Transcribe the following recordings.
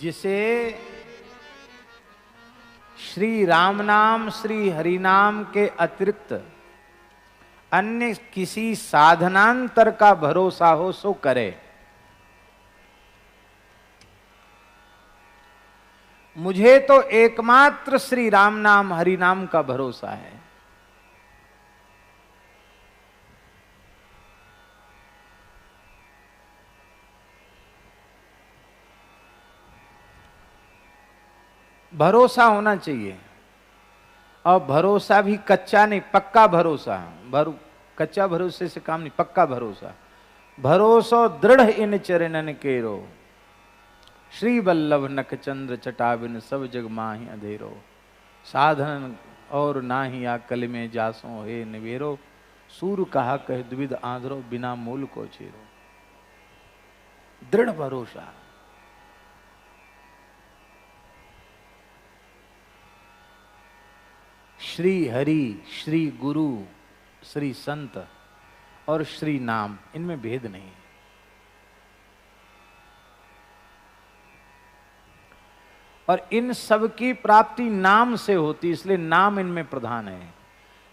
जिसे श्री राम नाम श्री हरि नाम के अतिरिक्त अन्य किसी साधनांतर का भरोसा हो सो करे। मुझे तो एकमात्र श्री राम नाम हरि नाम का भरोसा है। भरोसा होना चाहिए, और भरोसा भी कच्चा नहीं, पक्का भरोसा। कच्चा भरोसे से काम नहीं, पक्का भरोसा। भरोसो दृढ़ इन चरणन केरो, श्री वल्लभ नख चंद्र चटाबिन सब जग माही अंधेरो। साधन और नाही आकल में जासो हे निवेरो, सूर कहा कह द्विविध आंध्रो बिना मूल को चेरो। दृढ़ भरोसा। श्री हरि, श्री गुरु, श्री संत और श्री नाम, इनमें भेद नहीं। और इन सब की प्राप्ति नाम से होती, इसलिए नाम इनमें प्रधान है।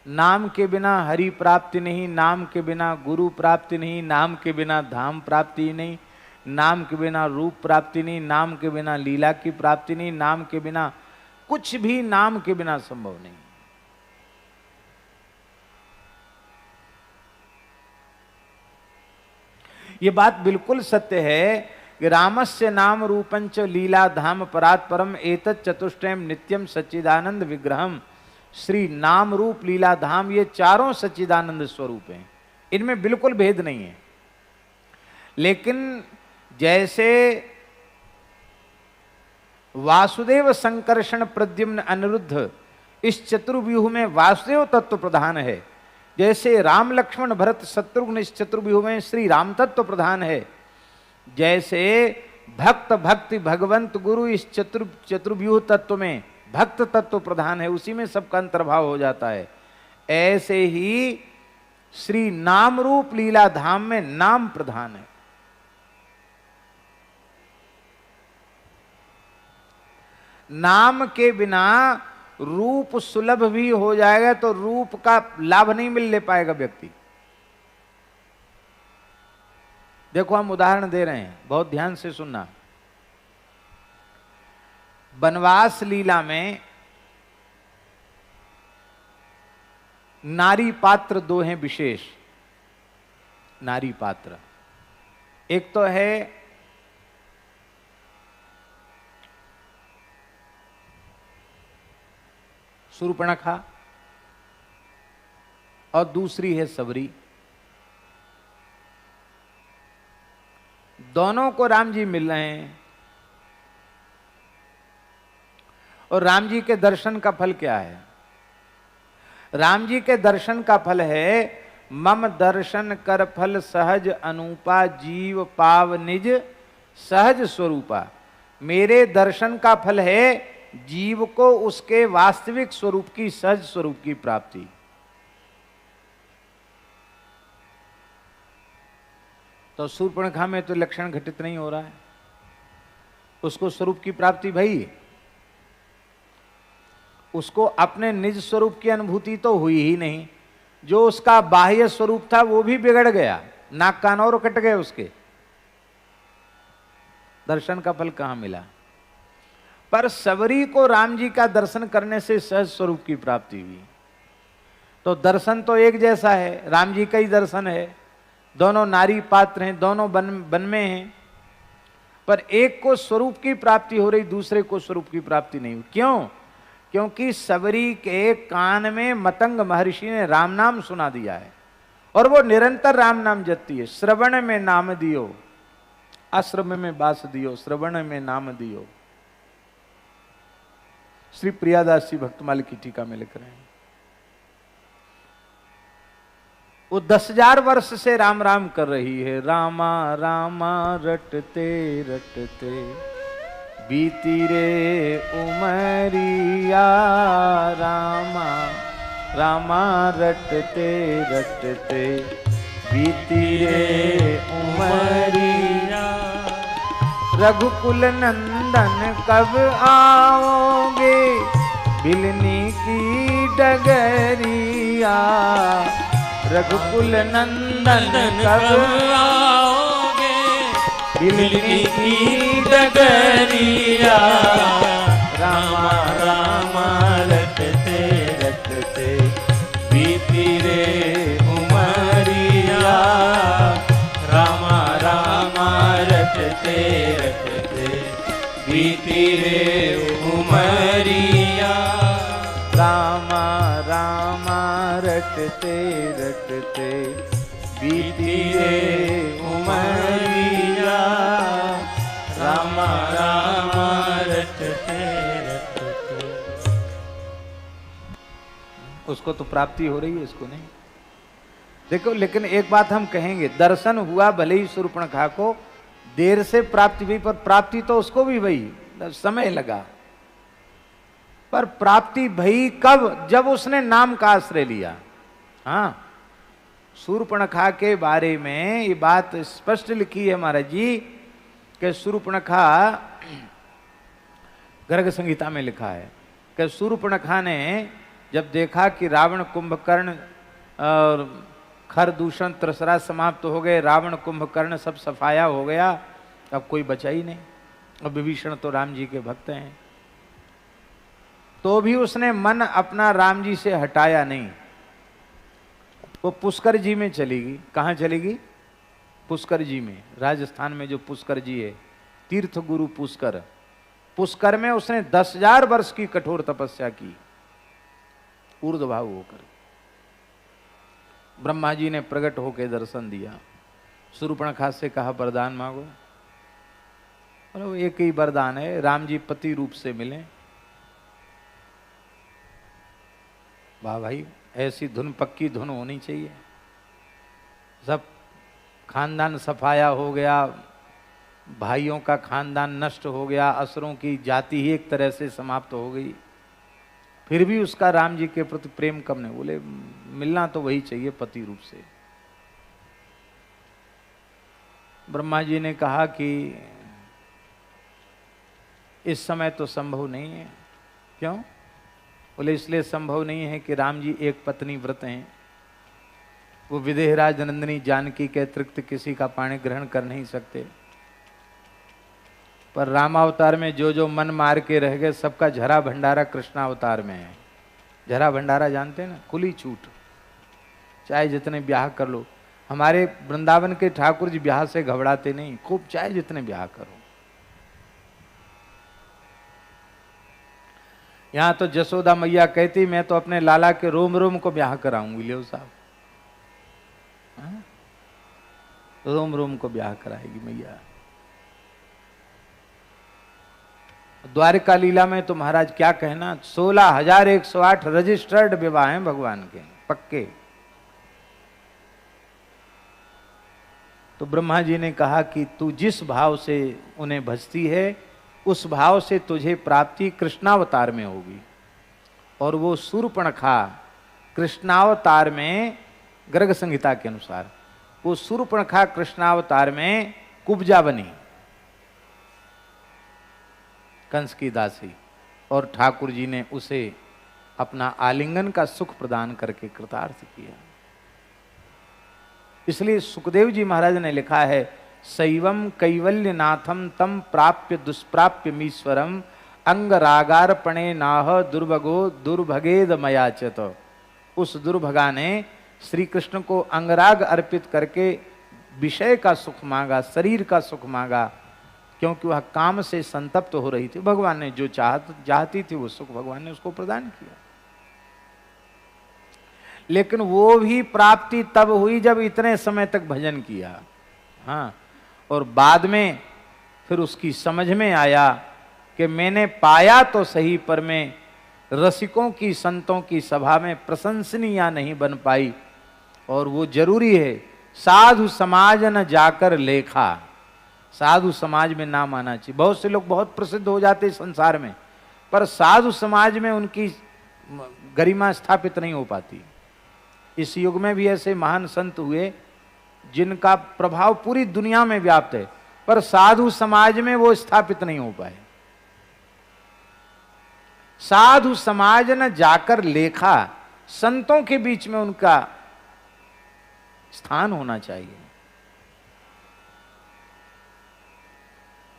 नाम के बिना हरि प्राप्ति नहीं, नाम के बिना गुरु प्राप्ति नहीं, नाम के बिना धाम प्राप्ति नहीं, नाम के बिना रूप प्राप्ति नहीं, नाम के बिना लीला की प्राप्ति नहीं, नाम के बिना कुछ भी नाम के बिना संभव नहीं। ये बात बिल्कुल सत्य है कि रामस्य नाम रूपंच लीला धाम परात् परम एतत् चतुष्टयम नित्यम सच्चिदानंद विग्रहम। श्री नाम रूप लीला धाम, ये चारों सच्चिदानंद स्वरूप हैं, इनमें बिल्कुल भेद नहीं है। लेकिन जैसे वासुदेव संकर्षण प्रद्युम्न अनिरुद्ध, इस चतुर्व्यूह में वासुदेव तत्व प्रधान है, जैसे राम लक्ष्मण भरत शत्रुघ्न इस चतुर्व्यूह में श्री राम तत्व प्रधान है, जैसे भक्त भक्ति भगवंत गुरु इस चतुर्व्यूह तत्व में भक्त तत्व प्रधान है, उसी में सबका अंतर्भाव हो जाता है। ऐसे ही श्री नाम रूप लीला धाम में नाम प्रधान है। नाम के बिना रूप सुलभ भी हो जाएगा तो रूप का लाभ नहीं मिल ले पाएगा व्यक्ति। देखो हम उदाहरण दे रहे हैं, बहुत ध्यान से सुनना। वनवास लीला में नारी पात्र दो हैं विशेष। नारी पात्र एक तो है शूर्पणखा और दूसरी है सबरी। दोनों को राम जी मिल रहे हैं, और राम जी के दर्शन का फल क्या है? राम जी के दर्शन का फल है मम दर्शन कर फल सहज अनूपा, जीव पाव निज सहज स्वरूपा। मेरे दर्शन का फल है जीव को उसके वास्तविक स्वरूप की, सहज स्वरूप की प्राप्ति। तो शूर्पणखा में तो लक्षण घटित नहीं हो रहा है, उसको स्वरूप की प्राप्ति भई, उसको अपने निज स्वरूप की अनुभूति तो हुई ही नहीं। जो उसका बाह्य स्वरूप था वो भी बिगड़ गया, नाक कान और कट गए उसके। दर्शन का फल कहां मिला? पर सबरी को राम जी का दर्शन करने से सहज स्वरूप की प्राप्ति हुई। तो दर्शन तो एक जैसा है, राम जी का ही दर्शन है, दोनों नारी पात्र हैं, दोनों वन में हैं, पर एक को स्वरूप की प्राप्ति हो रही, दूसरे को स्वरूप की प्राप्ति नहीं हुई। क्यों? क्योंकि सबरी के कान में मतंग महर्षि ने राम नाम सुना दिया है, और वो निरंतर राम नाम जपती है। श्रवण में नाम दियो, आश्रम में बास दियो, श्रवण में नाम दियो। श्री प्रियादास जी भक्तमाल की टीका में लिख रहे हैं। वो 10,000 वर्ष से राम राम कर रही है। रामा रामा रटते रटते बीती रे उमरिया, रामा रामा रटते रटते बीती रे उमरिया। रघुकुल नंद नंदन कब आओगे, बिलनी की डगरिया। रघुकुल नंदन कब आओगे, बिलनी की डगरिया। रामा रामा रटते रटते बीती रे उमरिया। रामा रामा रटते रटते बीती रे उमरिया। रामा रामा रटते रटते बीती रे उमरिया। रामा रामा रटते रटते। उसको तो प्राप्ति हो रही है, इसको नहीं। देखो, लेकिन एक बात हम कहेंगे, दर्शन हुआ भले ही शूर्पणखा को, देर से प्राप्ति हुई, पर प्राप्ति तो उसको भी हुई, समय लगा। पर प्राप्ति भई कब? जब उसने नाम का आश्रय लिया। हाँ, शूर्पणखा के बारे में ये बात स्पष्ट लिखी है महाराज जी कि शूर्पणखा, गर्ग संहिता में लिखा है कि शूर्पणखा ने जब देखा कि रावण कुंभकर्ण और खरदूषण त्रसरा समाप्त हो गए, रावण कुंभकर्ण सब सफाया हो गया, अब कोई बचा ही नहीं। अब विभीषण तो राम जी के भक्त हैं, तो भी उसने मन अपना राम जी से हटाया नहीं। वो पुष्कर जी में चलेगी। कहाँ चलेगी? पुष्कर जी में। राजस्थान में जो पुष्कर जी है, तीर्थ गुरु पुष्कर, पुष्कर में उसने 10,000 वर्ष की कठोर तपस्या की, ऊर्ध्वभाव होकर। ब्रह्मा जी ने प्रकट होकर दर्शन दिया। शूर्पणखा से कहा वरदान मांगो। और एक ही वरदान है, राम जी पति रूप से मिले। वाह भाई, ऐसी धुन, पक्की धुन होनी चाहिए। सब खानदान सफाया हो गया, भाइयों का खानदान नष्ट हो गया, असुरों की जाति ही एक तरह से समाप्त हो गई, फिर भी उसका राम जी के प्रति प्रेम कम नहीं। बोले मिलना तो वही चाहिए पति रूप से। ब्रह्मा जी ने कहा कि इस समय तो संभव नहीं है। क्यों? बोले इसलिए संभव नहीं है कि राम जी एक पत्नी व्रत हैं, वो विदेहराज नंदिनी जानकी के अतिरिक्त किसी का पाणी ग्रहण कर नहीं सकते। पर रामावतार में जो जो मन मार के रह गए, सबका झरा भंडारा कृष्णावतार में है। झरा भंडारा जानते हैं ना, खुली छूट, चाहे जितने ब्याह कर लो। हमारे वृंदावन के ठाकुर जी ब्याह से घबराते नहीं, खूब चाहे जितने ब्याह करो। यहाँ तो जसोदा मैया कहती मैं तो अपने लाला के रोम रोम को ब्याह कराऊंगी। लियो साहब, रोम रोम को ब्याह कराएगी मैया। द्वारिका लीला में तो महाराज क्या कहना, 16,108 रजिस्टर्ड विवाह हैं भगवान के, पक्के। तो ब्रह्मा जी ने कहा कि तू जिस भाव से उन्हें भजती है, उस भाव से तुझे प्राप्ति कृष्णावतार में होगी। और वो शूर्पणखा कृष्णावतार में, गर्ग संहिता के अनुसार, वो शूर्पणखा कृष्णावतार में कुब्जा बनी, कंस की दासी, और ठाकुर जी ने उसे अपना आलिंगन का सुख प्रदान करके कृतार्थ किया। इसलिए सुखदेव जी महाराज ने लिखा है, शैवम कैवल्यनाथम तम प्राप्य दुष्प्राप्य मीश्वरम अंगरागार्पणे नाह दुर्भगो दुर्भगेद मयाचत। उस दुर्भगा ने श्री कृष्ण को अंगराग अर्पित करके विषय का सुख मांगा, शरीर का सुख मांगा, क्योंकि वह काम से संतप्त हो रही थी। भगवान ने जो चाहती थी वो सुख भगवान ने उसको प्रदान किया। लेकिन वो भी प्राप्ति तब हुई जब इतने समय तक भजन किया। हाँ, और बाद में फिर उसकी समझ में आया कि मैंने पाया तो सही, पर मैं रसिकों की, संतों की सभा में प्रशंसनीय नहीं बन पाई। और वो जरूरी है, साधु समाज न जाकर लेखा, साधु समाज में नाम आना चाहिए। बहुत से लोग बहुत प्रसिद्ध हो जाते संसार में, पर साधु समाज में उनकी गरिमा स्थापित नहीं हो पाती। इस युग में भी ऐसे महान संत हुए जिनका प्रभाव पूरी दुनिया में व्याप्त है, पर साधु समाज में वो स्थापित नहीं हो पाए। साधु समाज न जाकर लेखा, संतों के बीच में उनका स्थान होना चाहिए।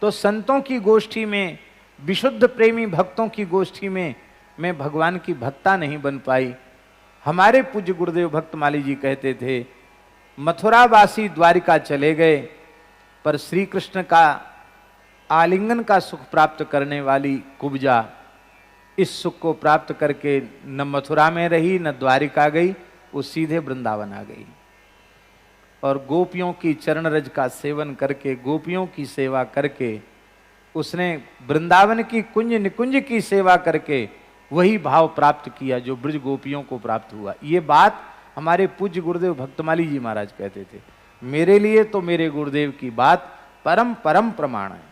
तो संतों की गोष्ठी में, विशुद्ध प्रेमी भक्तों की गोष्ठी में मैं भगवान की भक्ता नहीं बन पाई। हमारे पूज्य गुरुदेव भक्तमाली जी कहते थे, मथुरावासी द्वारिका चले गए, पर श्री कृष्ण का आलिंगन का सुख प्राप्त करने वाली कुब्जा इस सुख को प्राप्त करके न मथुरा में रही न द्वारिका गई, वो सीधे वृंदावन आ गई और गोपियों की चरण रज का सेवन करके, गोपियों की सेवा करके, उसने वृंदावन की कुंज निकुंज की सेवा करके वही भाव प्राप्त किया जो ब्रज गोपियों को प्राप्त हुआ। ये बात हमारे पूज्य गुरुदेव भक्तमाली जी महाराज कहते थे। मेरे लिए तो मेरे गुरुदेव की बात परम परम प्रमाण है।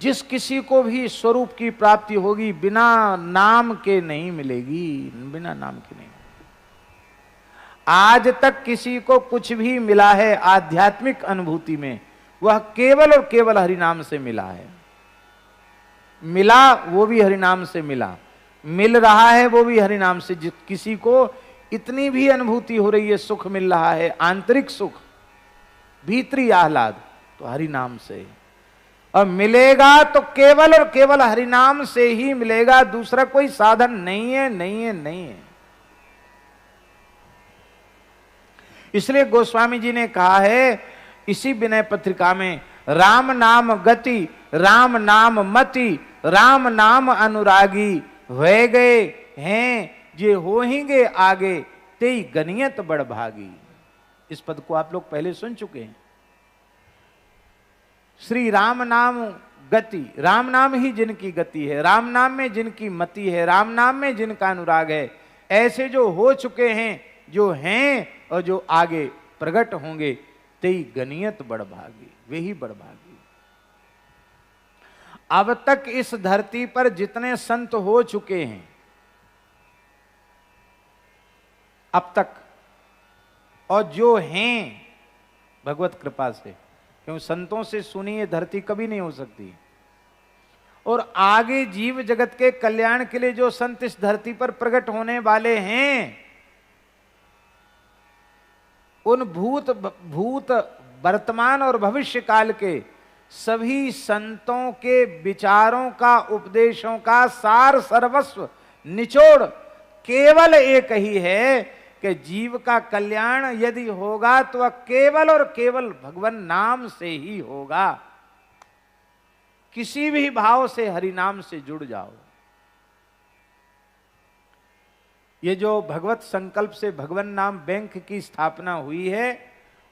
जिस किसी को भी स्वरूप की प्राप्ति होगी बिना नाम के नहीं मिलेगी, बिना नाम के नहीं। आज तक किसी को कुछ भी मिला है आध्यात्मिक अनुभूति में, वह केवल और केवल हरिनाम से मिला है। मिला वो भी हरिनाम से मिला, मिल रहा है वो भी हरिनाम से। जिस किसी को इतनी भी अनुभूति हो रही है, सुख मिल रहा है, आंतरिक सुख, भीतरी आह्लाद, तो हरिनाम से। और मिलेगा तो केवल और केवल हरिनाम से ही मिलेगा, दूसरा कोई साधन नहीं है, नहीं है, नहीं है। इसलिए गोस्वामी जी ने कहा है इसी विनय पत्रिका में, राम नाम गति, राम नाम मति, राम नाम अनुरागी, हो गए हैं जे होंगे आगे, तेई गनियत बड़ भागी। इस पद को आप लोग पहले सुन चुके हैं। श्री राम नाम गति, राम नाम ही जिनकी गति है, राम नाम में जिनकी मति है, राम नाम में जिनका अनुराग है, ऐसे जो हो चुके हैं, जो हैं और जो आगे प्रकट होंगे, तेई गनियत बड़ भागी, वे ही बड़ भागी। अब तक इस धरती पर जितने संत हो चुके हैं अब तक, और जो हैं भगवत कृपा से, क्योंकि संतों से सुनी ये धरती कभी नहीं हो सकती, और आगे जीव जगत के कल्याण के लिए जो संत इस धरती पर प्रकट होने वाले हैं, उन भूत वर्तमान और भविष्य काल के सभी संतों के विचारों का, उपदेशों का सार सर्वस्व निचोड़ केवल एक ही है कि जीव का कल्याण यदि होगा तो वह केवल और केवल भगवान नाम से ही होगा। किसी भी भाव से हरि नाम से जुड़ जाओ। ये जो भगवत संकल्प से भगवान नाम बैंक की स्थापना हुई है,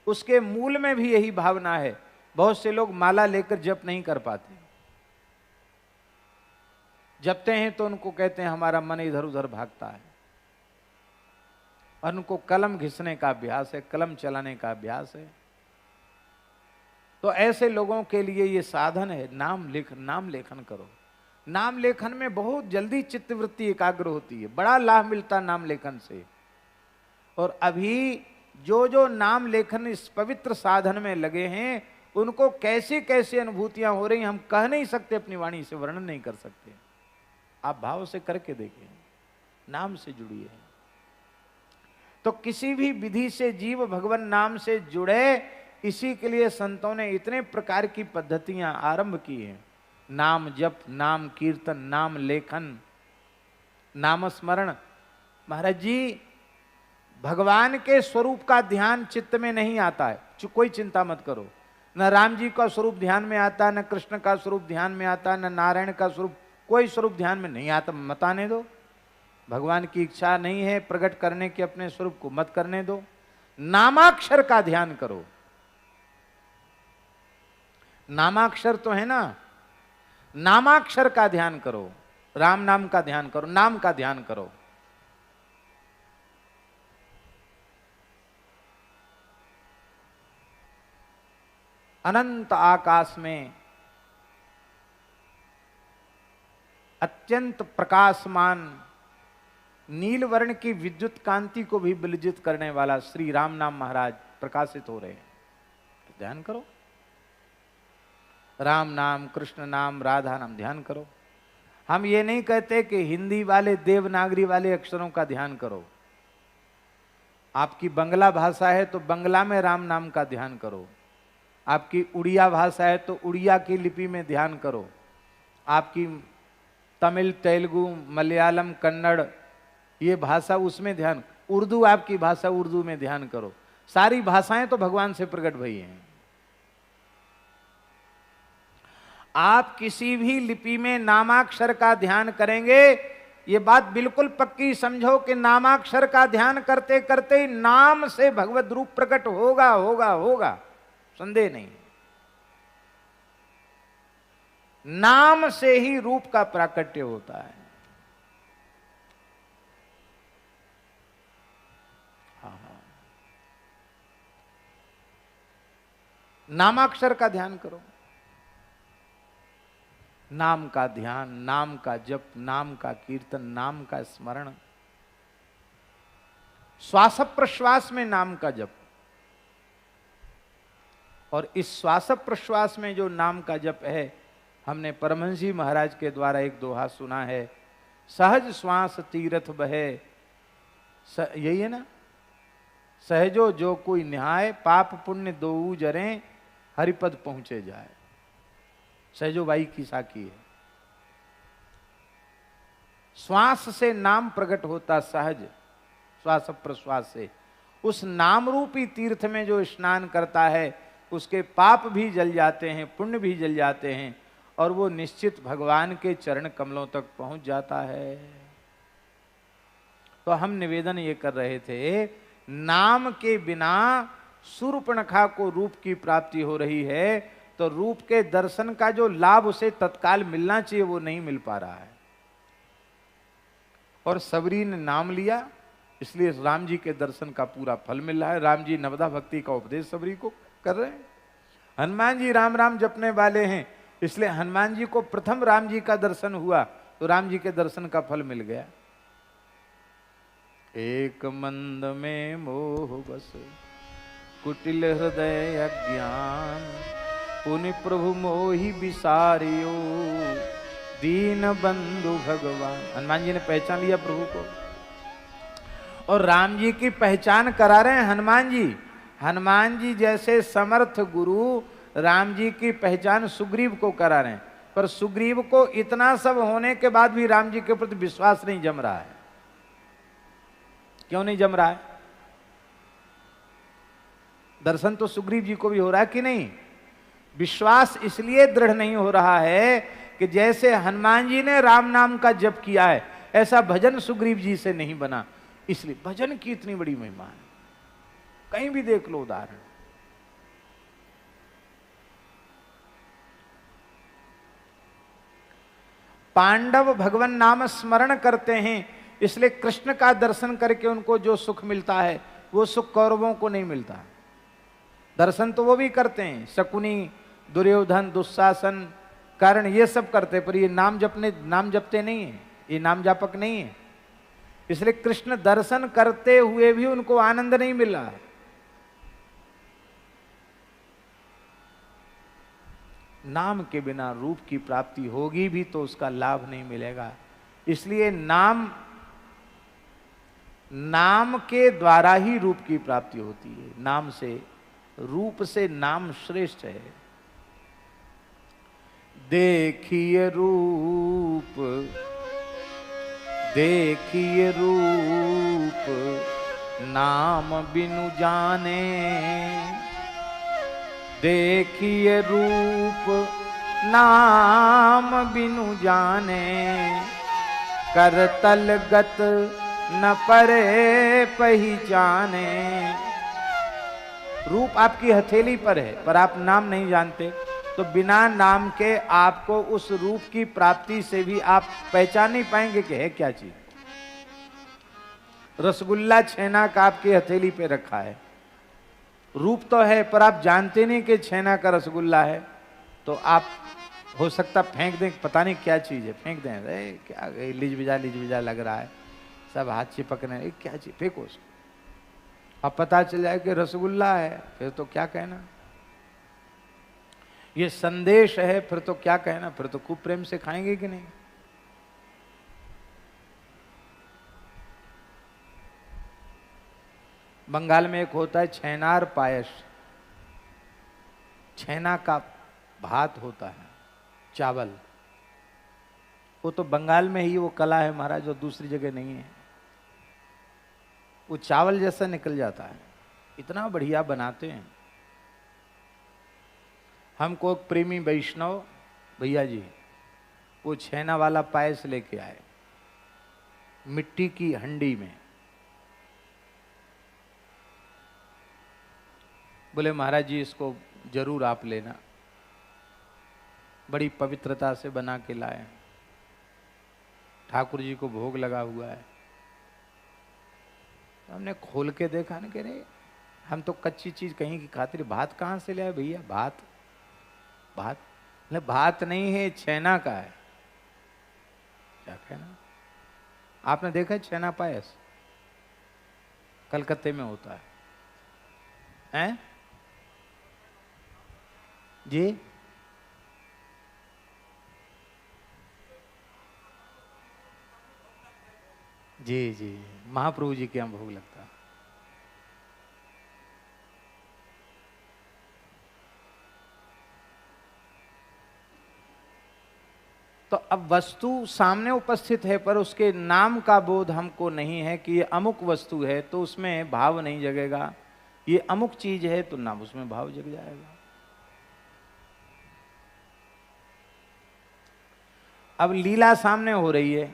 उसके मूल में भी यही भावना है। बहुत से लोग माला लेकर जप नहीं कर पाते, जपते हैं तो उनको कहते हैं हमारा मन इधर उधर भागता है, और उनको कलम घिसने का अभ्यास है, कलम चलाने का अभ्यास है। तो ऐसे लोगों के लिए ये साधन है, नाम लेखन करो। नाम लेखन में बहुत जल्दी चित्तवृत्ति एकाग्र होती है, बड़ा लाभ मिलता नाम लेखन से। और अभी जो जो नाम लेखन इस पवित्र साधन में लगे हैं, उनको कैसी कैसी अनुभूतियां हो रही हम कह नहीं सकते, अपनी वाणी से वर्णन नहीं कर सकते। आप भाव से करके देखें, नाम से जुड़िए। तो किसी भी विधि से जीव भगवान नाम से जुड़े, इसी के लिए संतों ने इतने प्रकार की पद्धतियां आरंभ की हैं। नाम जप, नाम कीर्तन, नाम लेखन, नाम स्मरण। महाराज जी, भगवान के स्वरूप का ध्यान चित्त में नहीं आता है, कोई चिंता मत करो। न राम जी का स्वरूप ध्यान में आता, न कृष्ण का स्वरूप ध्यान में आता, न नारायण का स्वरूप, कोई स्वरूप ध्यान में नहीं आता, मत आने दो। भगवान की इच्छा नहीं है प्रकट करने के अपने स्वरूप को, मत करने दो। नामाक्षर का ध्यान करो। नामाक्षर तो है ना, नामाक्षर का ध्यान करो, राम नाम का ध्यान करो, नाम का ध्यान करो। अनंत आकाश में अत्यंत प्रकाशमान नील वर्ण की विद्युत कांति को भी विलजित करने वाला श्री राम नाम महाराज प्रकाशित हो रहे हैं। ध्यान करो। राम नाम, कृष्ण नाम, राधा नाम ध्यान करो। हम ये नहीं कहते कि हिंदी वाले देवनागरी वाले अक्षरों का ध्यान करो। आपकी बंगला भाषा है तो बंगला में राम नाम का ध्यान करो। आपकी उड़िया भाषा है तो उड़िया की लिपि में ध्यान करो। आपकी तमिल, तेलुगु, मलयालम, कन्नड़ ये भाषा उसमें ध्यान, उर्दू आपकी भाषा उर्दू में ध्यान करो। सारी भाषाएं तो भगवान से प्रकट भई हैं। आप किसी भी लिपि में नामाक्षर का ध्यान करेंगे, ये बात बिल्कुल पक्की समझो कि नामाक्षर का ध्यान करते करते नाम से भगवत रूप प्रकट होगा होगा होगा, संदेह नहीं। नाम से ही रूप का प्राकट्य होता है। नामाक्षर का ध्यान करो। नाम का ध्यान, नाम का जप, नाम का कीर्तन, नाम का स्मरण, श्वास प्रश्वास में नाम का जप। और इस श्वास प्रश्वास में जो नाम का जप है, हमने परमहंस जी महाराज के द्वारा एक दोहा सुना है, सहज श्वास तीरथ बहे, यही है ना, सहजो जो कोई निहाय, पाप पुण्य दोऊ जरें, हरिपद पहुंचे जाए। सहजो बाई की साखी है। श्वास से नाम प्रकट होता सहज, श्वास प्रश्वास से। उस नाम रूपी तीर्थ में जो स्नान करता है उसके पाप भी जल जाते हैं, पुण्य भी जल जाते हैं, और वो निश्चित भगवान के चरण कमलों तक पहुंच जाता है। तो हम निवेदन ये कर रहे थे, नाम के बिना शूर्पणखा को रूप की प्राप्ति हो रही है, तो रूप के दर्शन का जो लाभ उसे तत्काल मिलना चाहिए वो नहीं मिल पा रहा है। और सबरी ने नाम लिया, इसलिए राम जी के दर्शन का पूरा फल मिल रहा है। राम जी नवदा भक्ति का उपदेश सबरी को कर रहे हैं। हनुमान जी राम राम जपने वाले हैं, इसलिए हनुमान जी को प्रथम राम जी का दर्शन हुआ तो राम जी के दर्शन का फल मिल गया। एक मंद में मोह बस, कुटिल हृदय अज्ञान, पुनि प्रभु मोहि विसारियो, दीन बंधु भगवान। हनुमान जी ने पहचान लिया प्रभु को, और राम जी की पहचान करा रहे हैं हनुमान जी। हनुमान जी जैसे समर्थ गुरु राम जी की पहचान सुग्रीव को करा रहे हैं, पर सुग्रीव को इतना सब होने के बाद भी राम जी के प्रति विश्वास नहीं जम रहा है। क्यों नहीं जम रहा है? दर्शन तो सुग्रीव जी को भी हो रहा है कि नहीं? विश्वास इसलिए दृढ़ नहीं हो रहा है कि जैसे हनुमान जी ने राम नाम का जप किया है, ऐसा भजन सुग्रीव जी से नहीं बना। इसलिए भजन की इतनी बड़ी महिमा है, कहीं भी देख लो उदाहरण। पांडव भगवान नाम स्मरण करते हैं, इसलिए कृष्ण का दर्शन करके उनको जो सुख मिलता है वो सुख कौरवों को नहीं मिलता। दर्शन तो वो भी करते हैं, शकुनी, दुर्योधन, दुशासन, कर्ण, ये सब करते, पर ये नाम जपते नहीं है, ये नाम जापक नहीं है। इसलिए कृष्ण दर्शन करते हुए भी उनको आनंद नहीं मिला है। नाम के बिना रूप की प्राप्ति होगी भी तो उसका लाभ नहीं मिलेगा। इसलिए नाम के द्वारा ही रूप की प्राप्ति होती है। नाम से, रूप से नाम श्रेष्ठ है। देखिए रूप, देखिए रूप, नाम बिनु जाने, देखिए रूप नाम बिनु जाने, करतल गत न परे पहचाने। रूप आपकी हथेली पर है, पर आप नाम नहीं जानते, तो बिना नाम के आपको उस रूप की प्राप्ति से भी आप पहचान नहीं पाएंगे कि है क्या चीज। रसगुल्ला छेना का आपकी हथेली पे रखा है, रूप तो है पर आप जानते नहीं कि छेना का रसगुल्ला है, तो आप हो सकता फेंक दें, पता नहीं क्या चीज है, फेंक दें, अरे क्या लिज बिजा लग रहा है, सब हाथ चिपकने, क्या चीज, फेंको उसको। अब पता चल जाए कि रसगुल्ला है, फिर तो क्या कहना। ये संदेश है, फिर तो क्या कहना, फिर तो खूब प्रेम से खाएंगे कि नहीं। बंगाल में एक होता है छैनार पायस, छैना का भात होता है, चावल। वो तो बंगाल में ही वो कला है महाराज, जो दूसरी जगह नहीं है। वो चावल जैसा निकल जाता है, इतना बढ़िया बनाते हैं। हमको एक प्रेमी वैष्णव भैया जी वो छैना वाला पायस लेके आए, मिट्टी की हंडी में। बोले महाराज जी इसको जरूर आप लेना, बड़ी पवित्रता से बना के लाए, ठाकुर जी को भोग लगा हुआ है। तो हमने खोल के देखा ना, कह रहे हम तो कच्ची चीज कहीं की खातिर, भात कहाँ से ले आए भैया? भात भात नहीं, भात नहीं है, छैना का है। क्या कहना, आपने देखा है छैना पायस? कलकत्ते में होता है, हैं जी? जी जी, महाप्रभु जी के यहाँ भोग लगता है। तो अब वस्तु सामने उपस्थित है, पर उसके नाम का बोध हमको नहीं है कि ये अमुक वस्तु है, तो उसमें भाव नहीं जगेगा। ये अमुक चीज है तो नाम उसमें भाव जग जाएगा। अब लीला सामने हो रही है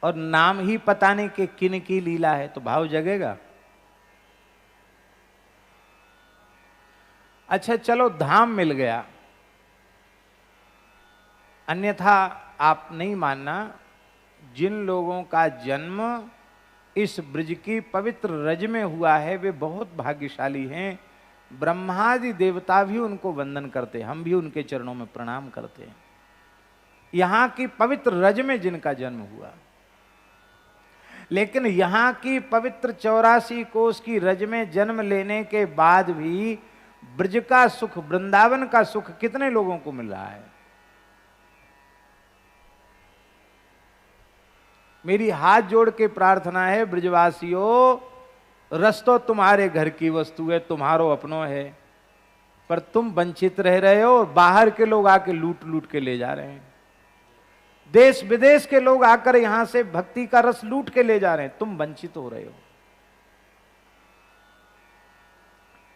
और नाम ही पता नहीं कि किन की लीला है, तो भाव जगेगा। अच्छा चलो धाम मिल गया, अन्यथा आप नहीं मानना, जिन लोगों का जन्म इस ब्रज की पवित्र रज में हुआ है वे बहुत भाग्यशाली हैं। ब्रह्मादि देवता भी उनको वंदन करते हैं, हम भी उनके चरणों में प्रणाम करते हैं। यहां की पवित्र रज में जिनका जन्म हुआ, लेकिन यहां की पवित्र 84 कोस की रज में जन्म लेने के बाद भी ब्रज का सुख, वृंदावन का सुख कितने लोगों को मिल रहा है? मेरी हाथ जोड़ के प्रार्थना है, ब्रजवासियों, रस तो तुम्हारे घर की वस्तु है, तुम्हारो अपनो है, पर तुम वंचित रह रहे हो और बाहर के लोग आके लूट लूट के ले जा रहे हैं। देश विदेश के लोग आकर यहां से भक्ति का रस लूट के ले जा रहे हैं, तुम वंचित हो रहे हो।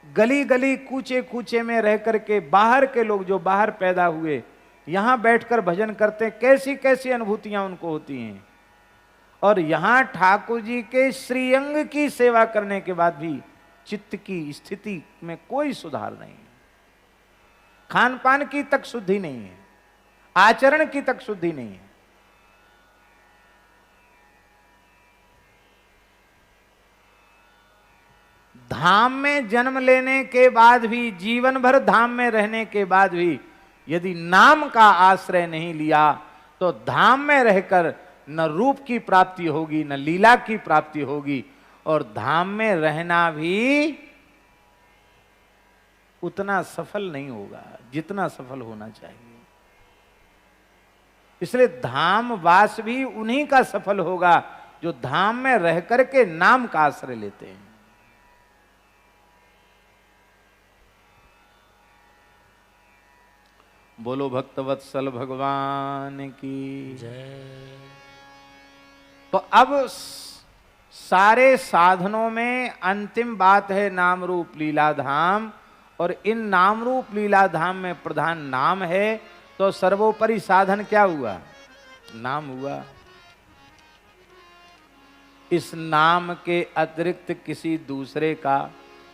गली गली कूचे कूचे में रह करके बाहर के लोग, जो बाहर पैदा हुए, यहां बैठकर भजन करते हैं, कैसी कैसी अनुभूतियां उनको होती हैं। और यहां ठाकुर जी के श्रीअंग की सेवा करने के बाद भी चित्त की स्थिति में कोई सुधार नहीं है, खान पान की तक शुद्धि नहीं है, आचरण की तक शुद्धि नहीं है। धाम में जन्म लेने के बाद भी, जीवन भर धाम में रहने के बाद भी यदि नाम का आश्रय नहीं लिया, तो धाम में रहकर न रूप की प्राप्ति होगी, न लीला की प्राप्ति होगी, और धाम में रहना भी उतना सफल नहीं होगा जितना सफल होना चाहिए। इसलिए धाम वास भी उन्हीं का सफल होगा जो धाम में रह करके नाम का आश्रय लेते हैं। बोलो भक्तवत्सल भगवान की जय। तो अब सारे साधनों में अंतिम बात है नाम रूप लीला धाम, और इन नाम रूप लीला धाम में प्रधान नाम है, तो सर्वोपरि साधन क्या हुआ? नाम हुआ। इस नाम के अतिरिक्त किसी दूसरे का,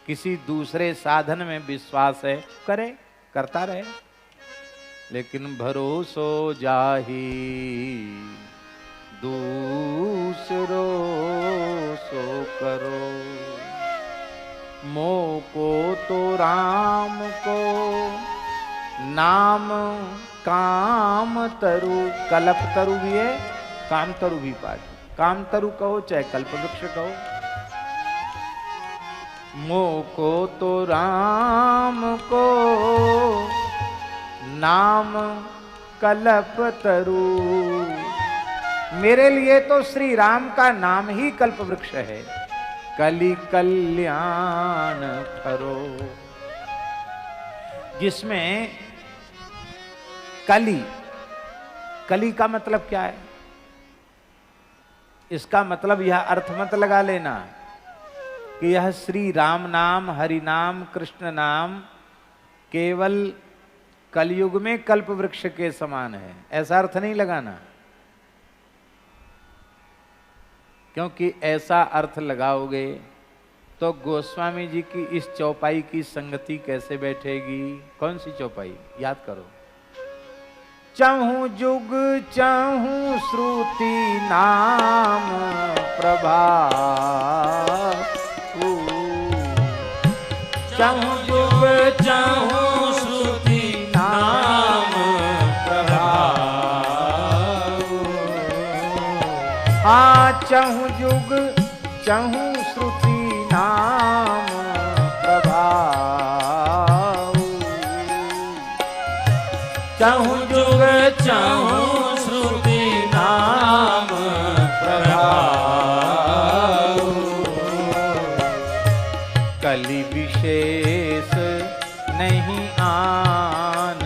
किसी दूसरे साधन में विश्वास है, करे, करता रहे, लेकिन भरोसो जाही दूसरो सो करो, मोको तो राम को नाम काम तरु, कल्प तरु भी है, काम तरु भी पाठ, काम तरु कहो चाहे कल्प वृक्ष कहो, मोको तो राम को नाम कल्प तरु। मेरे लिए तो श्री राम का नाम ही कल्प वृक्ष है। कलि कल्याण करो, जिसमें कली, कली का मतलब क्या है? इसका मतलब यह अर्थ मत लगा लेना कि यह श्री राम नाम, हरि नाम, कृष्ण नाम केवल कलयुग में कल्प वृक्ष के समान है, ऐसा अर्थ नहीं लगाना। क्योंकि ऐसा अर्थ लगाओगे तो गोस्वामी जी की इस चौपाई की संगति कैसे बैठेगी? कौन सी चौपाई? याद करो। चहु जुग चहु श्रुति नाम प्रभाव, चहु जुग चहु श्रुति नाम प्रभाव। चहु जुग चहु श्रुति नाम प्रभाव, चहु जुग चहु श्रुति नाम प्रभाव। कलि विशेष नहीं आन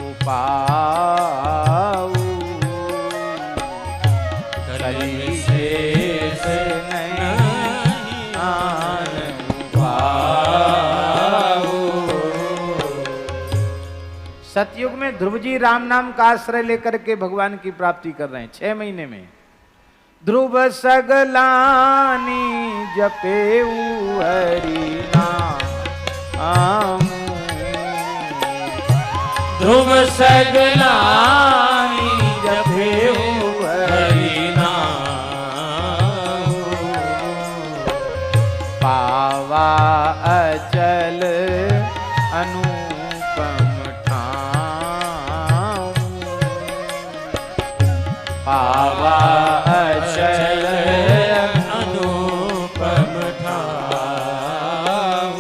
उपाऊ, कलि विशेष नहीं आन उपाऊ। सतयुग में ध्रुव जी राम नाम का आश्रय लेकर के भगवान की प्राप्ति कर रहे हैं 6 महीने में। ध्रुव सगलानी जपेऊ हरि नाम, ध्रुव सगलानी जपेऊ हरि नाम। पावा अचल अनुपम ठाम, पावा अचल अनुपम ठाम।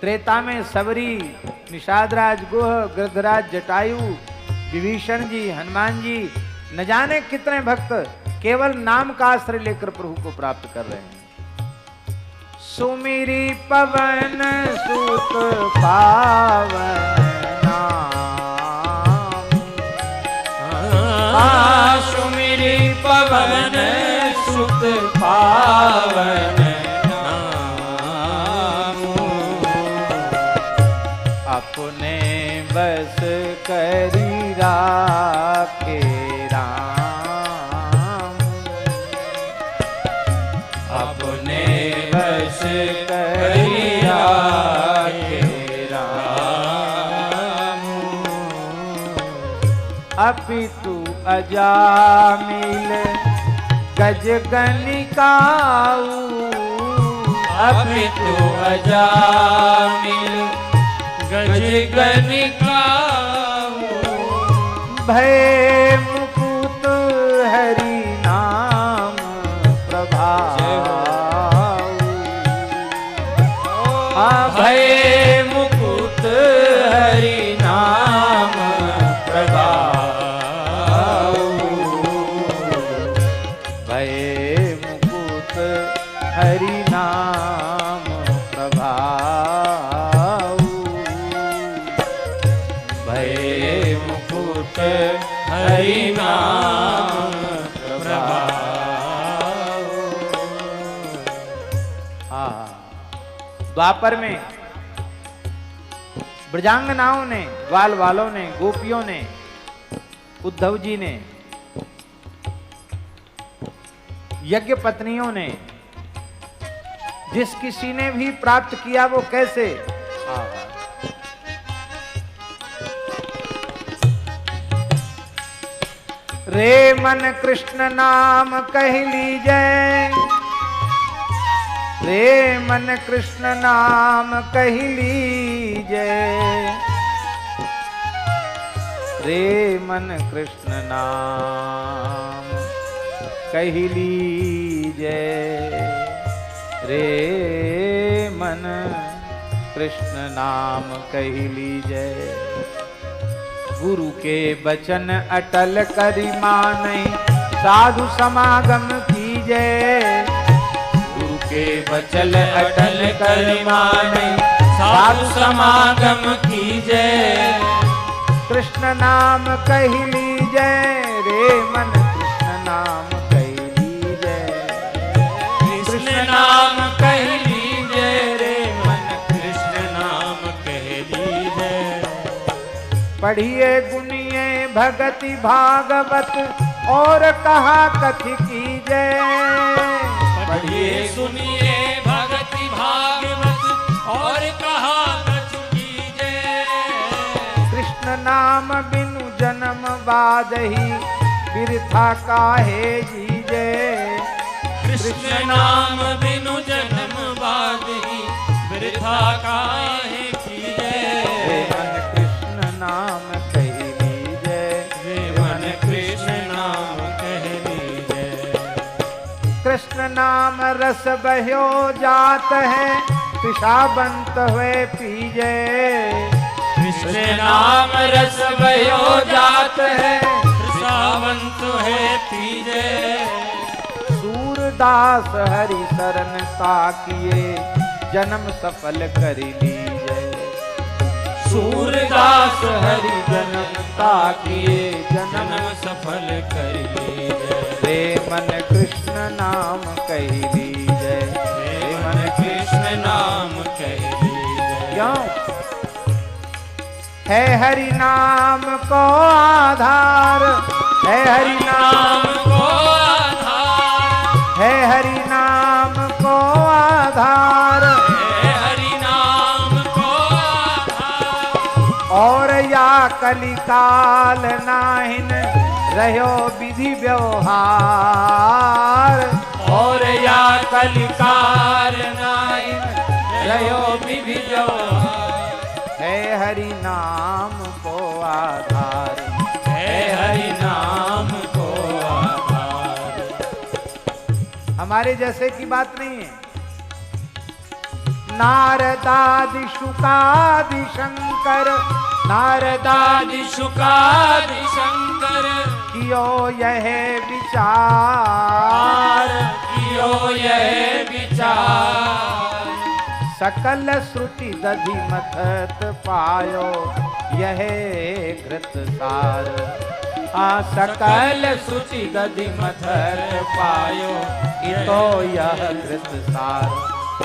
त्रेता में सबरी, निषादराज, गुह, गृधराज, जटायु, विभीषण जी, हनुमान जी, न जाने कितने भक्त केवल नाम का आश्रय लेकर प्रभु को प्राप्त कर रहे हैं। सुमिरी पवन सुत पावन नाम, सुमिरी पवन सुत पावन नाम। अपने बस करी राखे राम, अपने बस करी राखे राम। अपितु अजामिल गज गनिकाऊ, अपितु अजामिल गज गनिकाऊ। भय मुकुट हरि नाम प्रभाव, भय मुकुट हरि नाम प्रभाव। भय मुकुट हरि नाम प्रभाव, भय मुकुट हरि नाम प्रभाव। द्वापर में ब्रजांगनाओं ने, ग्वाल वालों ने, गोपियों ने, उद्धव जी ने, यज्ञ पत्नियों ने, जिस किसी ने भी प्राप्त किया वो कैसे? रे मन कृष्ण नाम कह लीजय, रे मन कृष्ण नाम कह लीजय, रे मन कृष्ण नाम कह लीजय। रे मन कृष्ण नाम कही लीजै। गुरु के बचन अटल करि मानै, साधु समागम कीजै। गुरु के बचन अटल करि मानै, साधु समागम कीजै। कृष्ण नाम कही लीजै, रे मन कृष्ण नाम कही लीजै। कृष्ण नाम कह लीजै, रे मन कृष्ण नाम कह लीजै। पढ़िए गुनिए भगति भागवत, और कहा कथि कीजै। पढ़िए सुनिए भगति भागवत, और कहा कथि कीजै। कृष्ण नाम बिनु जन्म बादही, बिरथा काहे जीजै। कृष्ण नाम बिनु जन्म बादही, वृथा काहे कीजै। रे मन कृष्ण नाम कही लीजै, रे मन कृष्ण नाम कह लीजै। कृष्ण नाम रस बह्यो जात है, तृषावंत हुए पीजै। कृष्ण नाम रस भयो जात है, सावंत है पीजे। सूरदास हरि शरण ताकिए, जन्म सफल करि लीजै। सूरदास हरि जन्म ताकिए, जन्म जन्म सफल कर लीजै। रे मन कृष्ण नाम कही लीजै। रे मन कृष्ण नाम कह लीजै। क्यों है हरि नाम को आधार, है हरि नाम नाम को आधार, है हरि नाम को आधार। है हरि नाम को आधार। और या कलिकाल नाहिन रह्यो विधि व्यवहार। और या कलिकार नाइन रहो विधि व्यवहार। है हरि नाम को आधार, है हरि नाम को आधार। हमारे जैसे की बात नहीं है। नारदादि शुकादि शंकर, नारदादि आदि शुकादि शंकर कियो यह विचार। कियो यह विचार। सकल श्रुति दधि मथत पायो, यह घृत सार। सकल श्रुति दधि मथत पायो, तो यह घृत सार।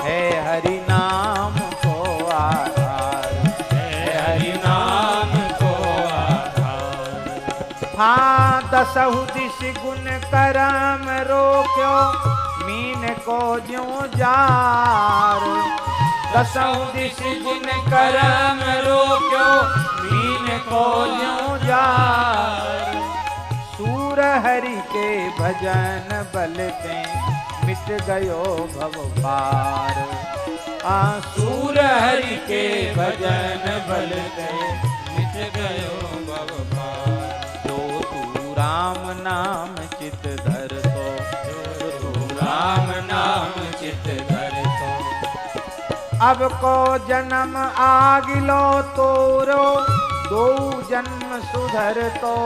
है हरि नाम को आधार, है हरि नाम को आधार। हाँ दसहु दिश गुण करम रोक्यो, मीन को ज्यों जार। दसहु दिश गुण करम रोक्यो, मीन को ज्यों जार। सूर हरि के भजन बलते, मिट गयो भव पार। सूर हरि के भजन बलते, मिट गयो भव पार। जो तू राम नाम चित धर तो, जो तू राम नाम चित धर तो। अब को जन्म आगिलो तोरो, दो जन्म सुधर तो।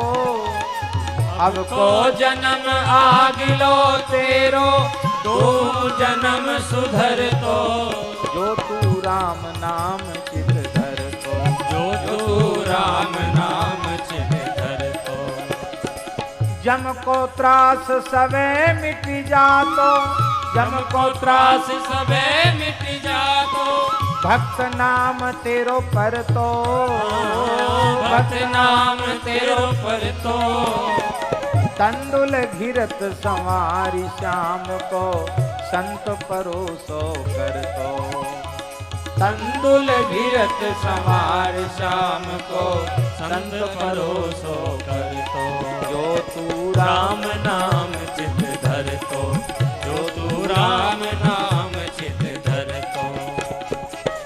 अब को जन्म आगिलो तेरो, दो जन्म सुधर तो। जो तू राम नाम चित धर तो, जो तू राम नाम चित धर तो। जम को त्रास सवे मिट जातो, जम को त्रास सबे मिट जातो। भक्त नाम तेरो पर तो, भक्त नाम तेरो पर तो। तंदुल घिरत संवारी श्याम को, संत परोसो कर तो। तंदुल घिरत संवार श्याम को, संत परोसो कर तो। जो तू राम नाम चित धर तो, जो तू राम नाम चित धर तो।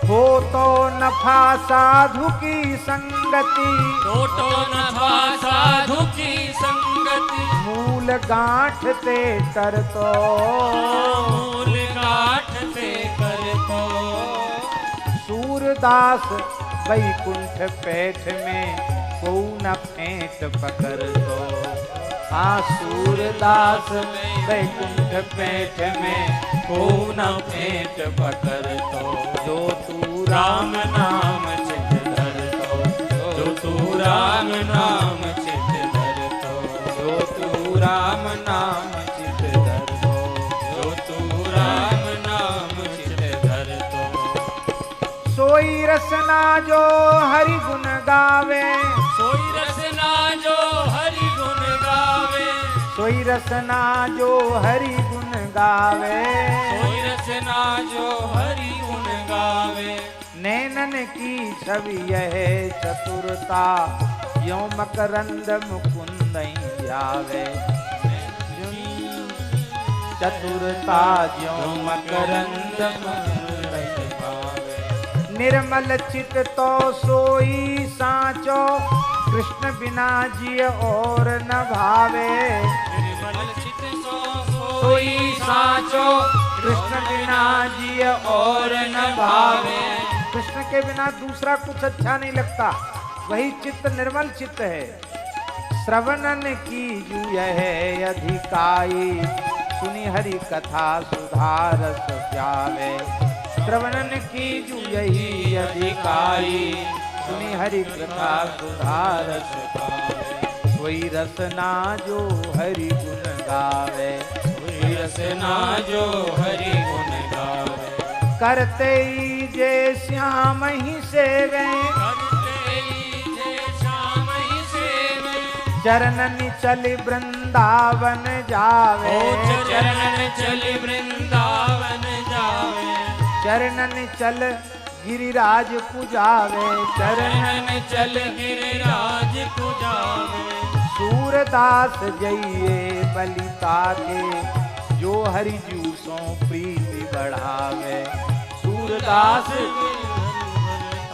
हो तो नफा साधु की संगति, टोटो नफा साधु की संगति। मूल गांठ ते तर तो। मूल गांठ ते सूरदास वैकुंठ पेट में को न फेंट पकड़ दो। हाँ सूरदास वैकुंठ पेट में को न फेंट पकड़ तो। जो तू राम नाम चित धर तो, जो तू राम नाम चित धर तो, जो तू राम नाम चित धर दो। जो तू राम नाम चित धर तो। सोई रसना जो हरि गुण गावे, सोई रसना जो हरि गुण गावे, सोई रसना जो हरि गुण गावे। सोई रसना जो हरि गुण गावे। नैनन की छवि यह चतुरता, यो मकरंद मुकुंद जावे। चतुरता ज्यो मकरंद मुकुंद जावे। निर्मल चित तो सोई साचो, कृष्ण बिना जिय और न भावे। निर्मल चित सोई साचो, कृष्ण बिना जिय और न भावे। कृष्ण के बिना दूसरा कुछ अच्छा नहीं लगता, वही चित्त निर्मल चित्त है। श्रवणन की जू है अधिकाई, सुनी हरि कथा सुधारस प्यावे। श्रवणन की जू यही अधिकाई, सुनी हरि कथा सुधारस पावे। वही रसना जो हरि गुण गावे, वही रसना जो हरि गुण गावे। करते ही जे श्याम ही सेवे, करते ही जे श्याम ही सेवे। चरणन चल वृंदावन जावे। ओ चरणन चल वृंदावन जावे। चरणन चल गिरिराज पुजावे। चरणन चल गिरिराज पुजावे। सूरदास जइए बलिता के, जो हरि जू सो प्रीति बढ़ावे। सूरदास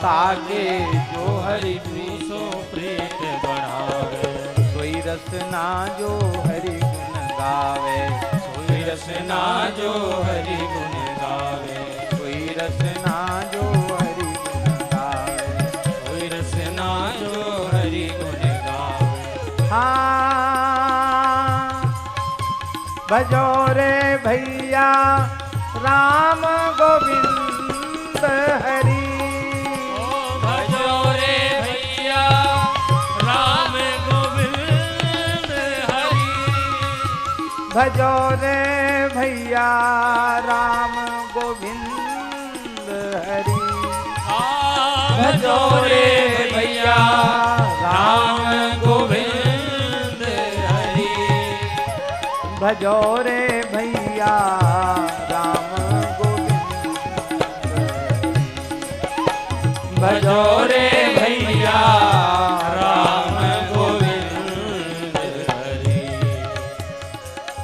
ताके जो हरि जू सो प्रीत बढ़ावे। सोई रसना जो हरि गुण गावे। सोई रसना जो हरि गुण गावे। सोई रसना जो हरि गुण गावे। सोई रसना जो हरि गुण गावे। हाँ भजो रे भैया राम गोविंद हरि। ओ भजो रे भैया राम गोविंद हरि। भजो रे भैया राम गोविंद हरि। भजो रे भैया राम गोविंद हरि। भजो रे भैया राम गोविंद हरि। भजो रे भैया राम गोविंद हरि।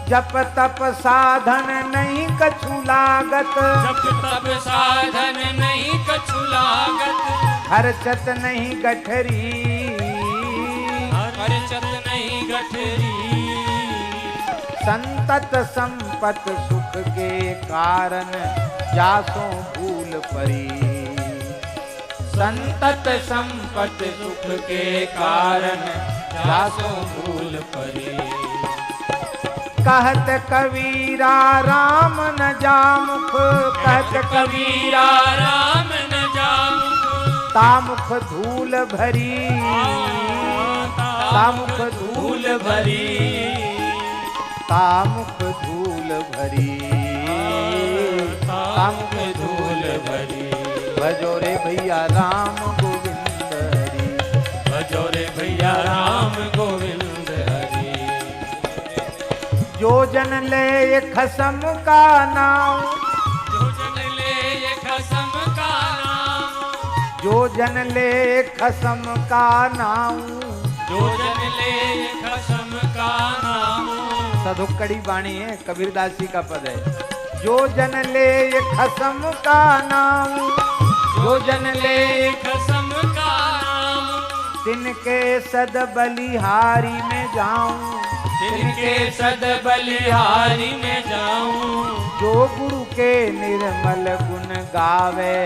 जप तप साधन नहीं कछु लागत, जप तप साधन नहीं कछु लागत। खर्चत नहीं गठरी, खर्चत नहीं गठरी। संतत संपत सुख के कारण जासो भूल परी। संतत संपत सुख के कारण जासो भूल परी। कहत कबीरा राम न जामुख, कहत कबीरा राम न जामुख। तामुख धूल भरी, तामुख धूल भरी। तामुख धूल भरी, तामुख धूल भरी। भजो रे भैया राम गोविंद हरि। भजो रे भैया राम गोविंद हरि। जो जन ले खसम का नाम, जो जन ले खसम का नाम। जो जन ले खसम का नाम। जो जन ले खसम का नाम। सधुकड़ी बाणी है, कबीरदास जी का पद है। जो जन ले खसम का नाम, जो जन ले खसम का नाम। तिनके सद बलिहारी में जाऊं, तिनके सद बलिहारी में जाऊं। जो गुरु के निर्मल गुण गावे,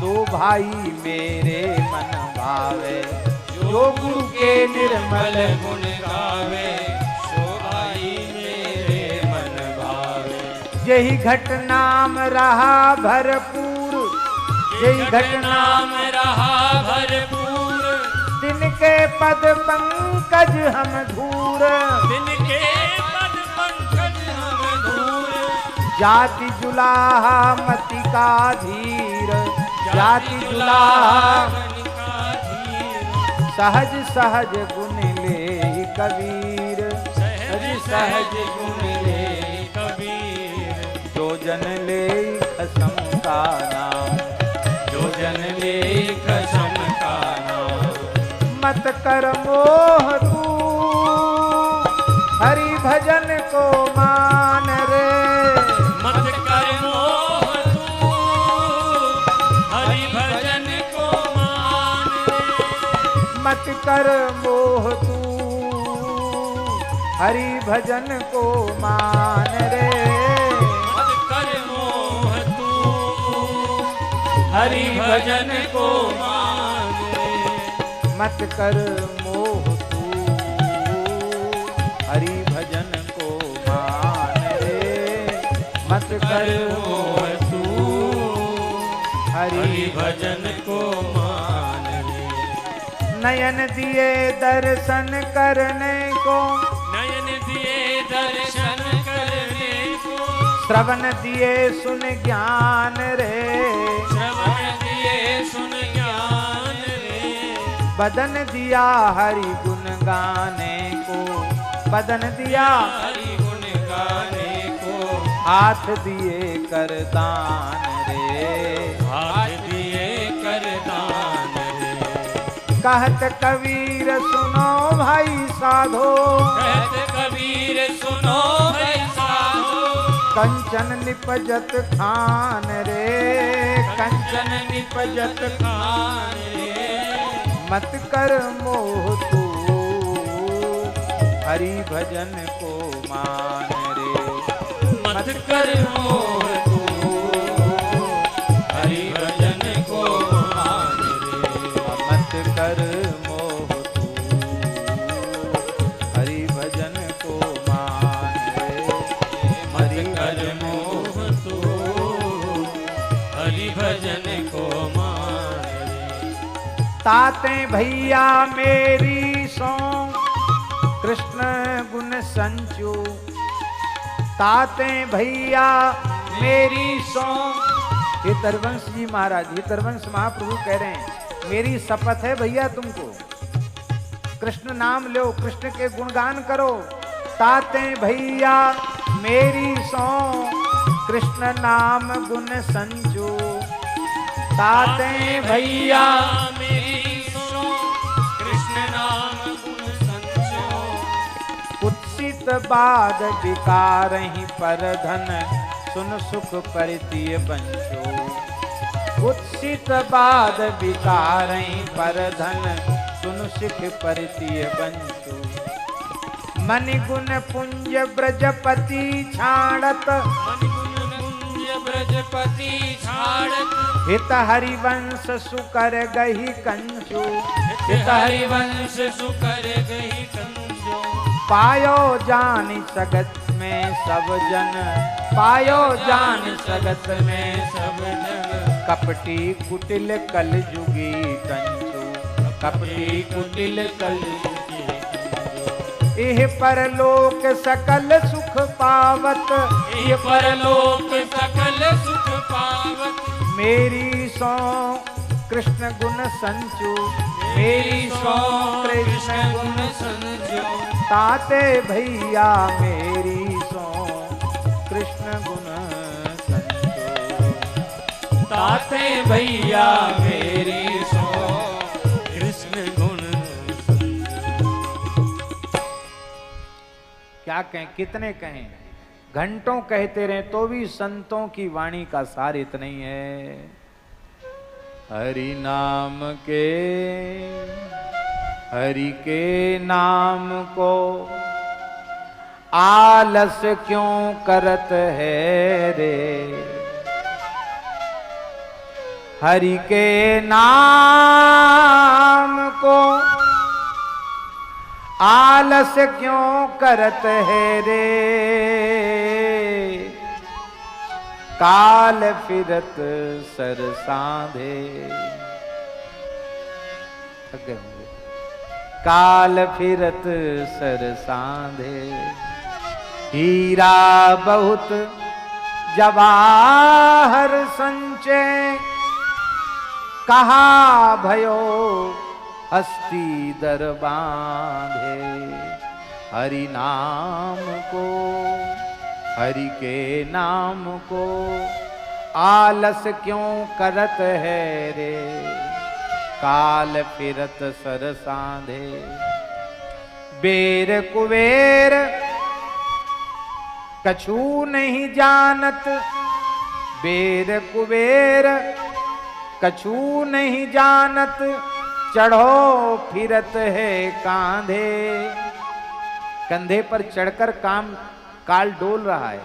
सो भाई मेरे मन भावे, जो गुरु के निर्मल गुण गावे, सो भाई मेरे मन भावे। यही घटनाम रहा भरपूर, यही घटनाम घटनाम रहा भरपूर, तिनके पद पंकज हम धूर, तिनके पद पंकज हम धूर। जाति जुलाहा मति का धीर, जाति जुलाहा मन का धीर, सहज सहज गुण ले कबीर, सहज सहज गुण ले कबीर। जो जन ले खसम का नाम, जो जन ले कसम का नाम, मत कर मोह तू हरि भजन को मान रे, मत कर मोह तू हरि भजन को मान रे। मत कर मोह तू हरि भजन को मान रे, मत कर मोह तू हरि भजन को मान रे। मत कर मोह तू हरि भजन को मान रे, मत कर मोह तू हरि हरि भजन को मान रे। नयन दिए दर्शन करने को, नयन दिए दर्शन करने को, श्रवण दिए सुन ज्ञान रे, श्रवण दिए सुन ज्ञान रे। बदन दिया हरि गुण गाने को, बदन दिया हरि गुण गाने को, हाथ दिए कर दान रे, हाथ दिए कर दान रे। कहत कबीर सुनो भाई साधो, कहत कबीर सुनो भाई साधो, कंचन निपजत खान रे, कंचन निपजत खान रे। मत कर मोह तू हरि भजन को मान रे, मत कर मोह तू हरि भजन को मान रे। मत कर मोह तू हरि भजन को मान रे, मत कर मोह तू हरि भजन को मान रे। ताते भैया मेरी सो कृष्ण गुण संचू, ताते भैया मेरी सो। ये तरवंश जी महाराज, ये तरवंश महाप्रभु कह रहे हैं मेरी शपथ है भैया तुमको, कृष्ण नाम लो, कृष्ण के गुणगान करो। ताते भैया मेरी सो कृष्ण नाम गुण संचू, ताते भैया मेरी सो कृष्ण नाम गुण संचो। कुत्सित बाद विकारहि पर धन, सुन सुख परितिय बंचो। कुत्सित बाद विकारहि पर धन, सुन सुख परितिय बंचो। मनि गुण पुंज ब्रजपति छाड़त, मन गुण कुंज ब्रजपति छाड़त, हित हरिवंश सुकर गही कंचु। हित हरिवंश सुकर गही कंजो। पायो जानि सगत में सब जन, पायो जानि सगत में सब जन। कपटी कुटिल कल जुगी कंचु, कपटी कुटिल कल जुगी इह परलोक सकल सुख पावत, इह परलोक सकल सुख पावत। मेरी सो कृष्ण गुण संचु, मेरी सो कृष्ण गुण संजो। ताते भैया मेरी सो कृष्ण गुण संचो। ताते भैया मेरी सो कृष्ण गुण संजो। क्या कहें, कितने कहें, घंटों कहते रहे तो भी संतों की वाणी का सार इतना ही है। हरि नाम के, हरि के नाम को आलस क्यों करत है रे। हरि के नाम को आलस क्यों करत है रे, काल फिरत सर सांधे। काल फिरत सर सांधे, हीरा बहुत जवाहर संचय, कहा भयो हस्ती दर बांधे। हरि नाम को, हरि के नाम को आलस क्यों करत है रे, काल फिरत सर सांधे। बेर कुबेर कछु नहीं जानत, बेर कुबेर कछु नहीं जानत, चढ़ो फिरत है कांधे। कंधे पर चढ़कर काल डोल रहा है।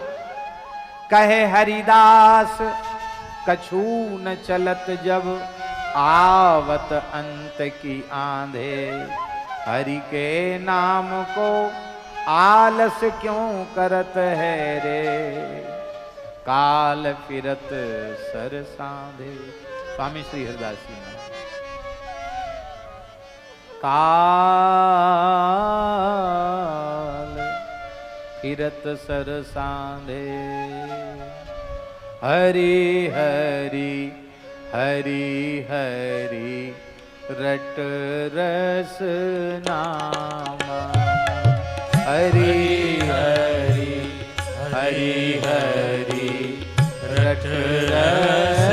कहे हरिदास कछु न चलत, जब आवत अंत की आंधे। हरि के नाम को आलस क्यों करत है रे, काल फिरत सर सांधे। स्वामी श्री हरिदास जी महाराज। काल फिरत सर सांधे, हरि हरि हरि हरि रट रस नामा। हरि हरि हरि हरि रट रस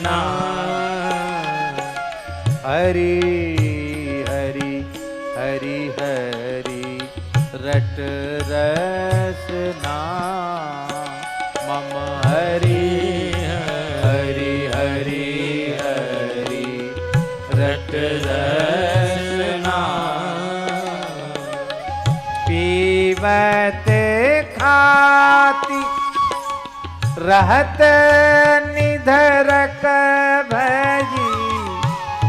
नाम। हरि हरि हरि हरि रट रस नाम। मम हरि हरि हरि हरि रट रस नाम। पीवत खाती रहत निधरक भजी।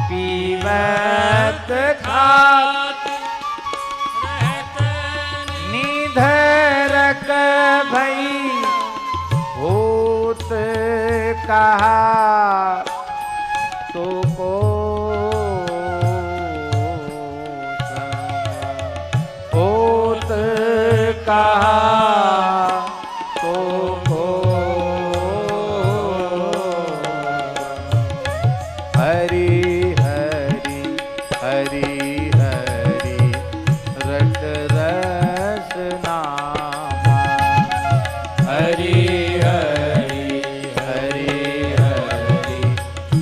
पीवत खाती रहत निधरक भई। होत कहा तो को होत कहा तो को। हरि हरि हरि हरि रट रस नामा। हरि हरि हरि हरि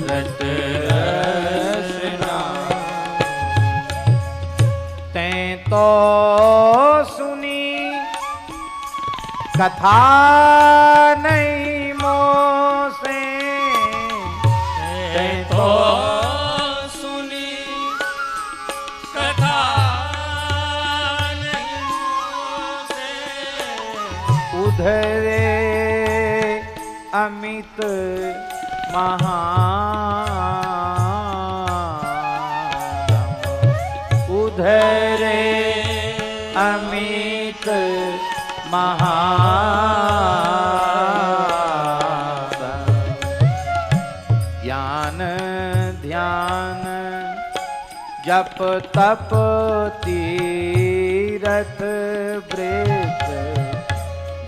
रट रस नामा। तैं तो सुनी कथा नहीं मोसे। तैं तो सुनी कथा नहीं मोसे। उधरे अमित महाधम। उधरे अमित महाधम। ज्ञान ध्यान जप तप तीरथ व्रत।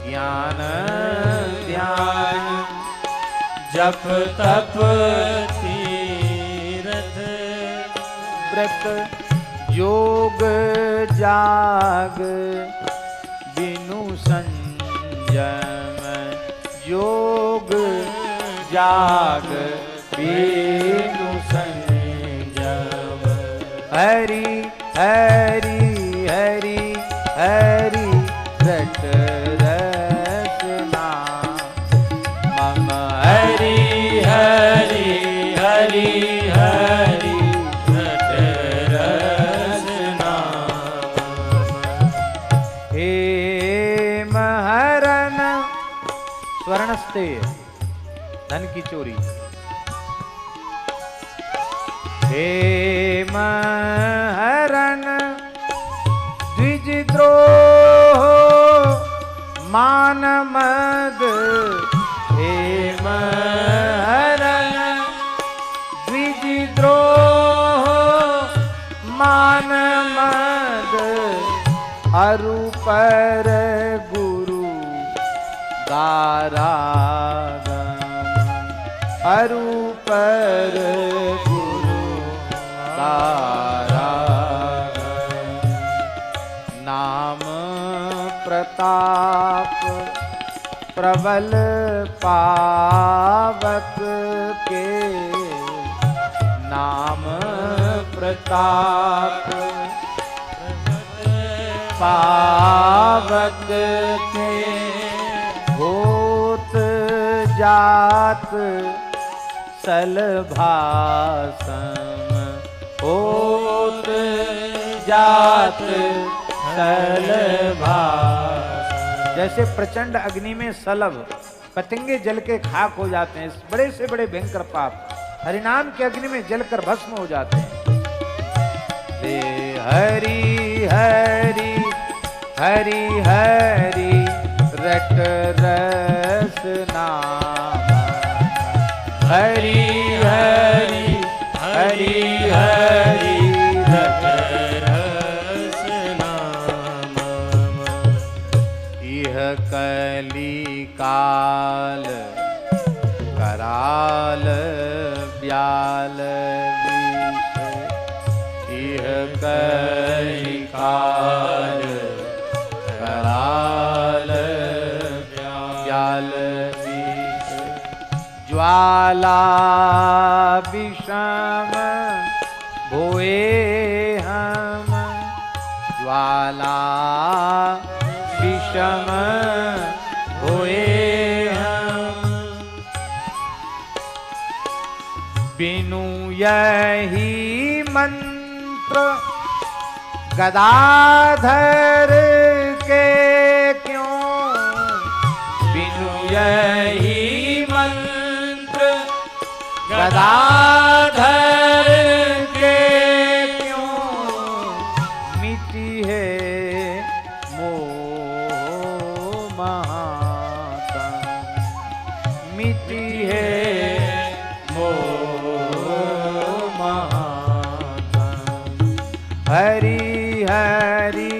ज्ञान ध्यान जप तप तीरथ व्रत। योग जाग बिनु संयम। योग जाग बिनु संयम। हरि हरि हरि हरि रट रस नाम। मम हरि हरि हरि हरि रट रस नाम। हे महरन स्वर्णस्ते धन की चोरी। हेम हरण द्विजद्रोह मान मद हेम हरण द्विजद्रोह मान मद अरु पर गुरु दारागम अरु पर गुरु दारागम नाम प्रताप प्रबल पावक के नाम प्रताप पावक के होत जात सलभासम होत जात सलभासम। जैसे प्रचंड अग्नि में सलभ पतंगे जल के खाक हो जाते हैं, बड़े से बड़े भयंकर पाप हरिनाम के अग्नि में जलकर भस्म हो जाते हैं। हरि हरि हरि हरि रट रस नाम हरि हरि हरि हरि रट रस नाम। इह कली काल कराल ब्याल कली काल कराल ब्याल ज्वाला विषम भोए हम ज्वाला विषम भोए हम बिनु यही मंत्र गदाधर के क्यों बिनु यही मंत्र गदाधर के क्यों मिटी है मोह महातम मिटी है मोह महातम। हरि हरि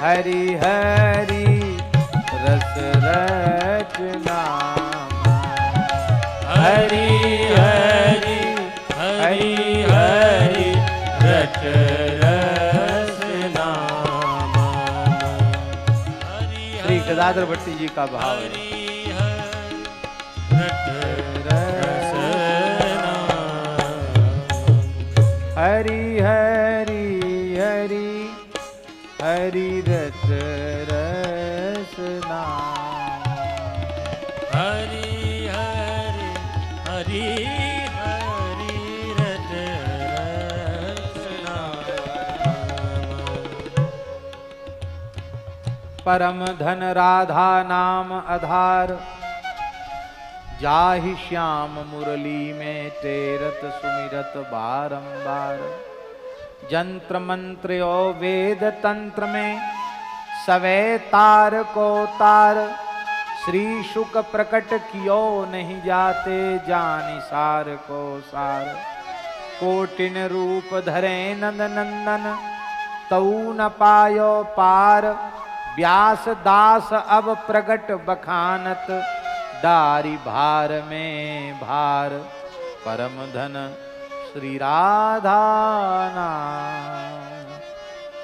हरि हरि रस रचना हरि हरि हरि हरि रच रस नाम। श्री गदाधर भट्टी जी का भाव है हरि हरि हरि हरि रस रस नाम हरि हरि हरि हरि रट रस नाम। परम धन राधा नाम आधार जाहि श्याम मुरली में तेरत सुमिरत बारंबार। जंत्र मंत्र और वेद तंत्र में सवे तार को तार श्री शुक प्रकट कियो नहीं जाते जानि सार को सार। कोटिन रूप धरे नंद नंदन तऊ न पायो पार। व्यास दास अब प्रगट बखानत दारी भार में भार। परम धन श्री राधा नाम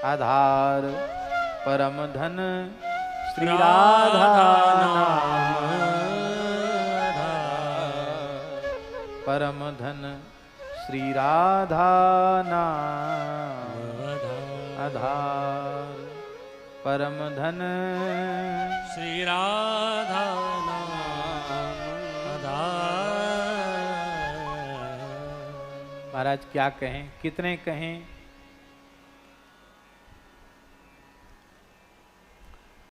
आधार परम धन श्री राधा नाम परम धन श्री राधा नाम आधार परम धन श्री राधा महाराज क्या कहें कितने कहें